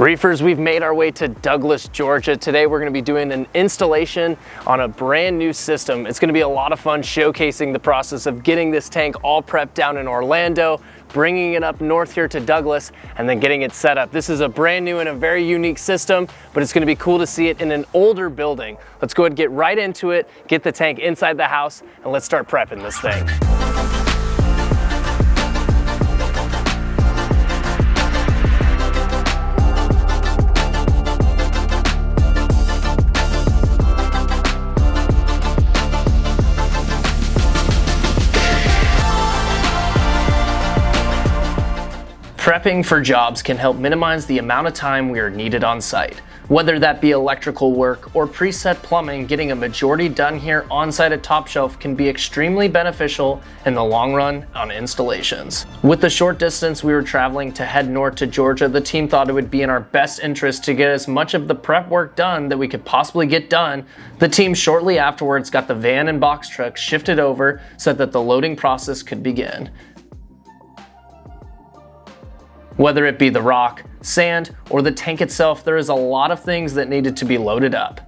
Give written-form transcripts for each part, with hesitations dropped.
Reefers, we've made our way to Douglas, Georgia. Today we're going to be doing an installation on a brand new system. It's going to be a lot of fun showcasing the process of getting this tank all prepped down in Orlando, bringing it up north here to Douglas, and then getting it set up. This is a brand new and a very unique system, but it's going to be cool to see it in an older building. Let's go ahead and get right into it, get the tank inside the house, and let's start prepping this thing. Prepping for jobs can help minimize the amount of time we are needed on site. Whether that be electrical work or preset plumbing, getting a majority done here on site at Top Shelf can be extremely beneficial in the long run on installations. With the short distance we were traveling to head north to Georgia, the team thought it would be in our best interest to get as much of the prep work done that we could possibly get done. The team shortly afterwards got the van and box truck shifted over so that the loading process could begin. Whether it be the rock, sand, or the tank itself, there is a lot of things that needed to be loaded up.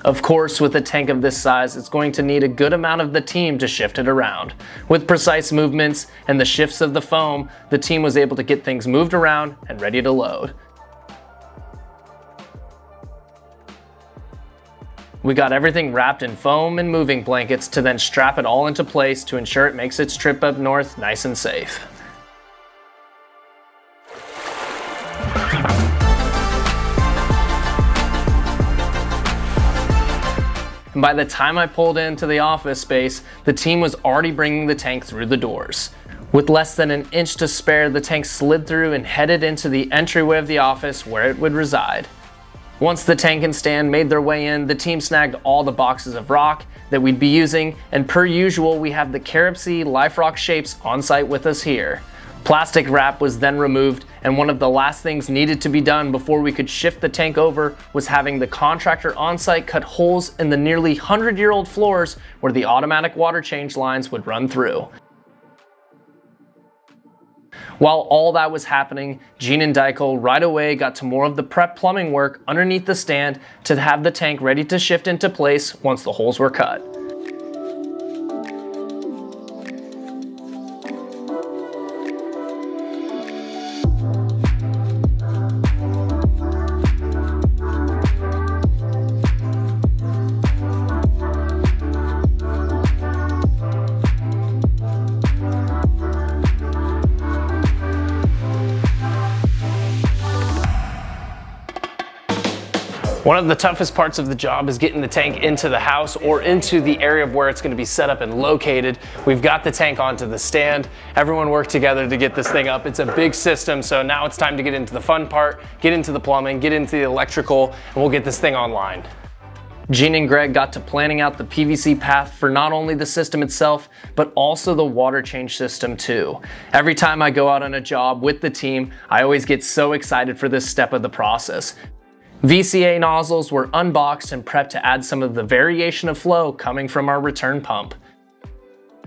Of course, with a tank of this size, it's going to need a good amount of the team to shift it around. With precise movements and the shifts of the foam, the team was able to get things moved around and ready to load. We got everything wrapped in foam and moving blankets to then strap it all into place to ensure it makes its trip up north nice and safe. And by the time I pulled into the office space, the team was already bringing the tank through the doors. With less than an inch to spare, the tank slid through and headed into the entryway of the office where it would reside. Once the tank and stand made their way in, the team snagged all the boxes of rock that we'd be using, and per usual, we have the Carib Sea Life Rock shapes on site with us here. Plastic wrap was then removed, and one of the last things needed to be done before we could shift the tank over was having the contractor on site cut holes in the nearly 100-year-old floors where the automatic water change lines would run through. While all that was happening, Gene and Dykel right away got to more of the prep plumbing work underneath the stand to have the tank ready to shift into place once the holes were cut. One of the toughest parts of the job is getting the tank into the house or into the area of where it's going to be set up and located. We've got the tank onto the stand. Everyone worked together to get this thing up. It's a big system, so now it's time to get into the fun part, get into the plumbing, get into the electrical, and we'll get this thing online. Gene and Greg got to planning out the PVC path for not only the system itself, but also the water change system too. Every time I go out on a job with the team, I always get so excited for this step of the process. VCA nozzles were unboxed and prepped to add some of the variation of flow coming from our return pump.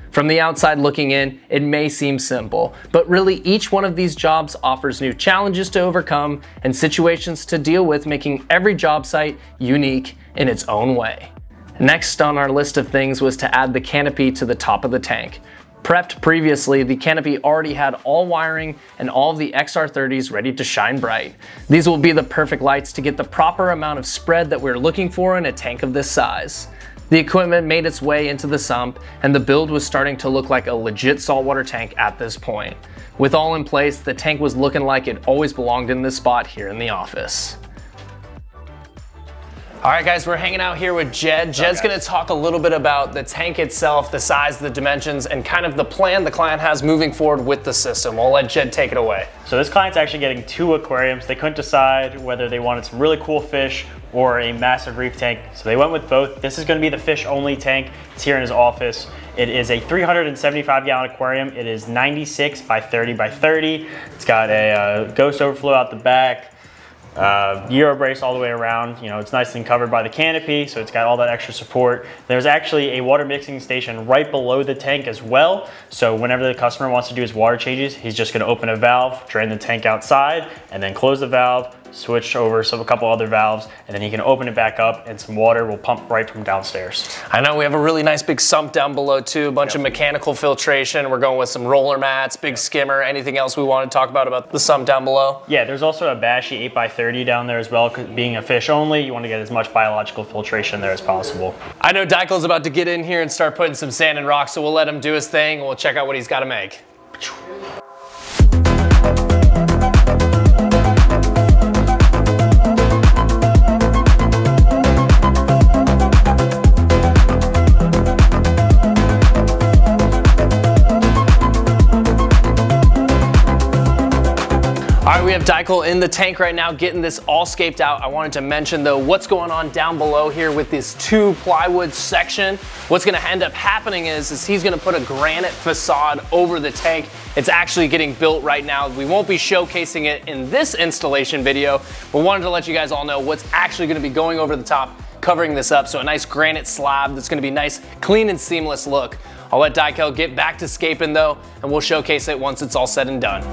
From the outside looking in, it may seem simple, but really each one of these jobs offers new challenges to overcome and situations to deal with, making every job site unique in its own way. Next on our list of things was to add the canopy to the top of the tank. Prepped previously, the canopy already had all wiring and all of the XR30s ready to shine bright. These will be the perfect lights to get the proper amount of spread that we're looking for in a tank of this size. The equipment made its way into the sump, and the build was starting to look like a legit saltwater tank at this point. With all in place, the tank was looking like it always belonged in this spot here in the office. All right, guys, we're hanging out here with Jed. Jed's gonna talk a little bit about the tank itself, the size, the dimensions, and kind of the plan the client has moving forward with the system. We'll let Jed take it away. So this client's actually getting 2 aquariums. They couldn't decide whether they wanted some really cool fish or a massive reef tank, so they went with both. This is gonna be the fish-only tank. It's here in his office. It is a 375-gallon aquarium. It is 96 by 30 by 30. It's got a ghost overflow out the back. Euro brace all the way around. You know, it's nicely covered by the canopy, so it's got all that extra support. There's actually a water mixing station right below the tank as well. So whenever the customer wants to do his water changes, he's just going to open a valve, drain the tank outside, and then close the valve, switch over a couple other valves, and then he can open it back up and some water will pump right from downstairs. I know we have a really nice big sump down below too, a bunch of mechanical filtration. We're going with some roller mats, big skimmer. Anything else we want to talk about the sump down below? Yeah, there's also a Bashi 8x30 down there as well. Being a fish only, you want to get as much biological filtration there as possible. I know Dykel's about to get in here and start putting some sand and rock, so we'll let him do his thing and we'll check out what he's got to make. We have Dykel in the tank right now getting this all scaped out. I wanted to mention though what's going on down below here with this 2 plywood section. What's going to end up happening is he's going to put a granite facade over the tank. It's actually getting built right now. We won't be showcasing it in this installation video, but wanted to let you guys all know what's actually going to be going over the top, covering this up. So a nice granite slab that's going to be nice, clean and seamless look. I'll let Dykel get back to scaping though, and we'll showcase it once it's all said and done.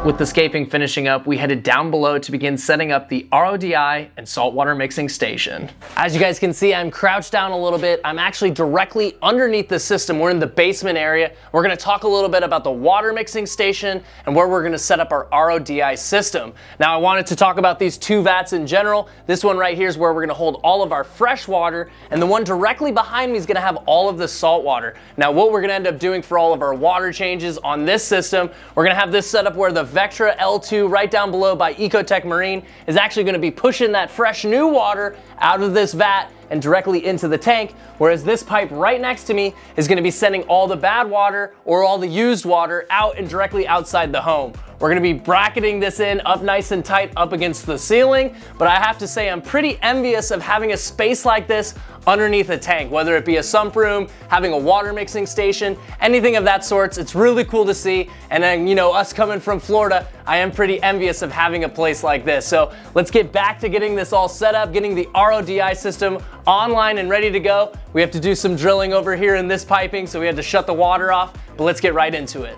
With the scaping finishing up, we headed down below to begin setting up the RODI and saltwater mixing station. As you guys can see, I'm crouched down a little bit. I'm actually directly underneath the system. We're in the basement area. We're gonna talk a little bit about the water mixing station and where we're gonna set up our RODI system. Now, I wanted to talk about these 2 vats in general. This one right here is where we're gonna hold all of our fresh water, and the one directly behind me is gonna have all of the salt water. Now, what we're gonna end up doing for all of our water changes on this system, we're gonna have this set up where the Vectra L2 right down below by Ecotech Marine is actually going to be pushing that fresh new water out of this vat and directly into the tank, whereas this pipe right next to me is going to be sending all the bad water or all the used water out and directly outside the home. We're going to be bracketing this in up nice and tight up against the ceiling, but I have to say I'm pretty envious of having a space like this underneath a tank, whether it be a sump room, having a water mixing station, anything of that sorts. It's really cool to see. And then, you know, us coming from Florida, I am pretty envious of having a place like this. So let's get back to getting this all set up, getting the RODI system online and ready to go. We have to do some drilling over here in this piping, so we had to shut the water off, but let's get right into it.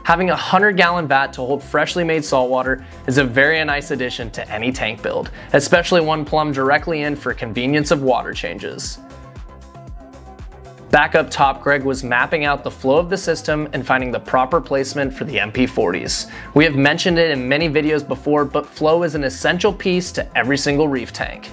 Having a 100-gallon vat to hold freshly made saltwater is a very nice addition to any tank build, especially one plumbed directly in for convenience of water changes. Back up top, Greg was mapping out the flow of the system and finding the proper placement for the MP40s. We have mentioned it in many videos before, but flow is an essential piece to every single reef tank.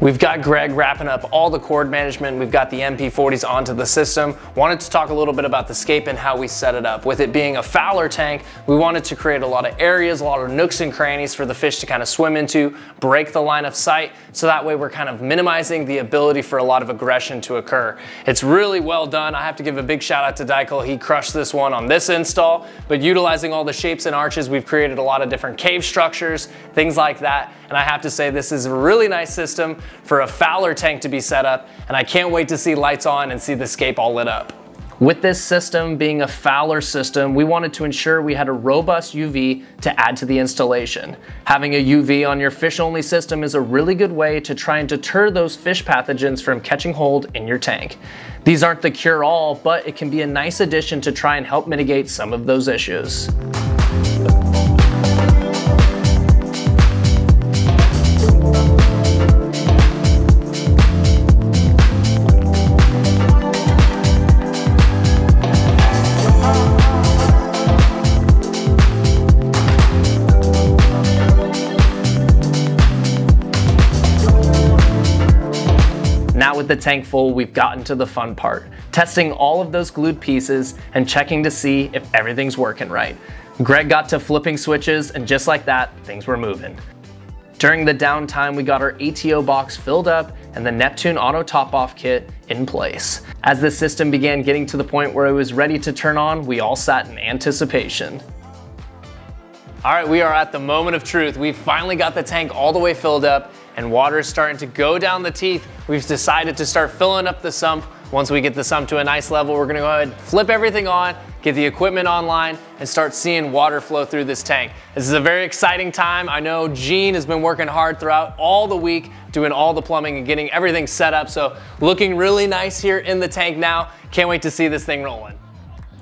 We've got Greg wrapping up all the cord management. We've got the MP40s onto the system. Wanted to talk a little bit about the scape and how we set it up. With it being a Fowler tank, we wanted to create a lot of areas, a lot of nooks and crannies for the fish to kind of swim into, break the line of sight, so that way we're kind of minimizing the ability for a lot of aggression to occur. It's really well done. I have to give a big shout out to Dykel. He crushed this one on this install, but utilizing all the shapes and arches, we've created a lot of different cave structures, things like that. And I have to say this is a really nice system for a Fowler tank to be set up, and I can't wait to see lights on and see the scape all lit up. With this system being a Fowler system, we wanted to ensure we had a robust UV to add to the installation. Having a UV on your fish-only system is a really good way to try and deter those fish pathogens from catching hold in your tank. These aren't the cure-all, but it can be a nice addition to try and help mitigate some of those issues. Now with the tank full, we've gotten to the fun part, testing all of those glued pieces and checking to see if everything's working right. Greg got to flipping switches, and just like that, things were moving. During the downtime, we got our ATO box filled up and the Neptune Auto Top-Off Kit in place. As the system began getting to the point where it was ready to turn on, we all sat in anticipation. All right, we are at the moment of truth. We've finally got the tank all the way filled up and water is starting to go down the teeth. We've decided to start filling up the sump. Once we get the sump to a nice level, we're gonna go ahead, flip everything on, get the equipment online, and start seeing water flow through this tank. This is a very exciting time. I know Gene has been working hard throughout all the week, doing all the plumbing and getting everything set up. So looking really nice here in the tank now. Can't wait to see this thing rolling.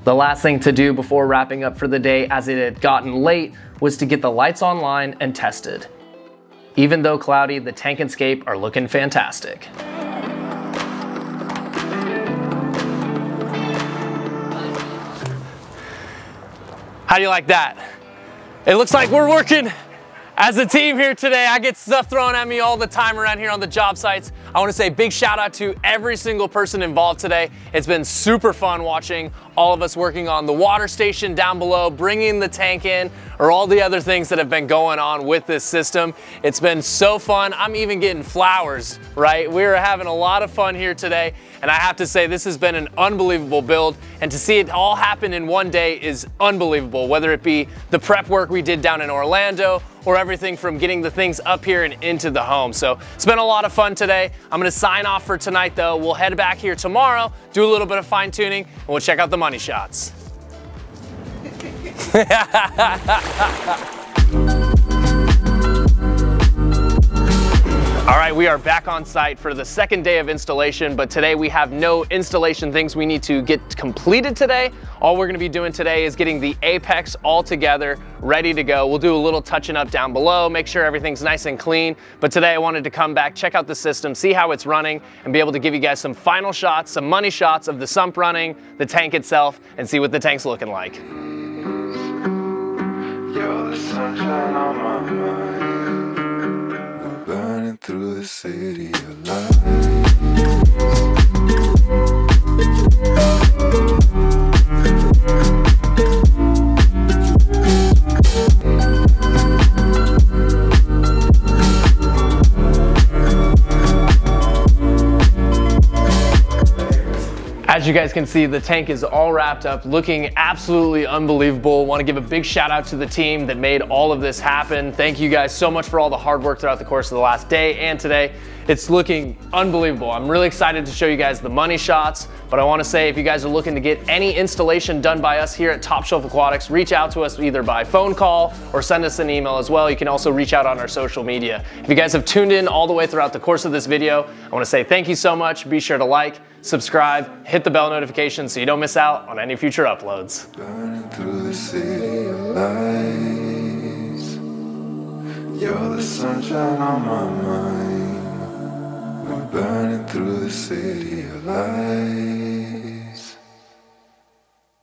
The last thing to do before wrapping up for the day, as it had gotten late, was to get the lights online and tested. Even though cloudy, the tank and scape are looking fantastic. How do you like that? It looks like we're working as a team here today. I get stuff thrown at me all the time around here on the job sites. I want to say big shout out to every single person involved today. It's been super fun watching all of us working on the water station down below, bringing the tank in, or all the other things that have been going on with this system. It's been so fun. I'm even getting flowers, right? We're having a lot of fun here today, and I have to say this has been an unbelievable build, and to see it all happen in one day is unbelievable, whether it be the prep work we did down in Orlando, or everything from getting the things up here and into the home. So it's been a lot of fun today. I'm gonna sign off for tonight though. We'll head back here tomorrow, do a little bit of fine tuning, and we'll check out the money shots. All right, we are back on site for the second day of installation, but today we have no installation things we need to get completed today. All we're gonna be doing today is getting the apex all together, ready to go. We'll do a little touching up down below, make sure everything's nice and clean. But today I wanted to come back, check out the system, see how it's running, and be able to give you guys some final shots, some money shots of the sump running, the tank itself, and see what the tank's looking like. You're the sunshine on my mind. We're burning through the city of light. As you guys can see, the tank is all wrapped up, looking absolutely unbelievable. Want to give a big shout out to the team that made all of this happen. Thank you guys so much for all the hard work throughout the course of the last day and today. It's looking unbelievable. I'm really excited to show you guys the money shots, but I want to say if you guys are looking to get any installation done by us here at Top Shelf Aquatics, reach out to us either by phone call or send us an email as well. You can also reach out on our social media. If you guys have tuned in all the way throughout the course of this video, I want to say thank you so much. Be sure to like, subscribe, hit the bell notification so you don't miss out on any future uploads. Burning through the city of lights. You're the sunshine on my mind. We're burning through the city of lights.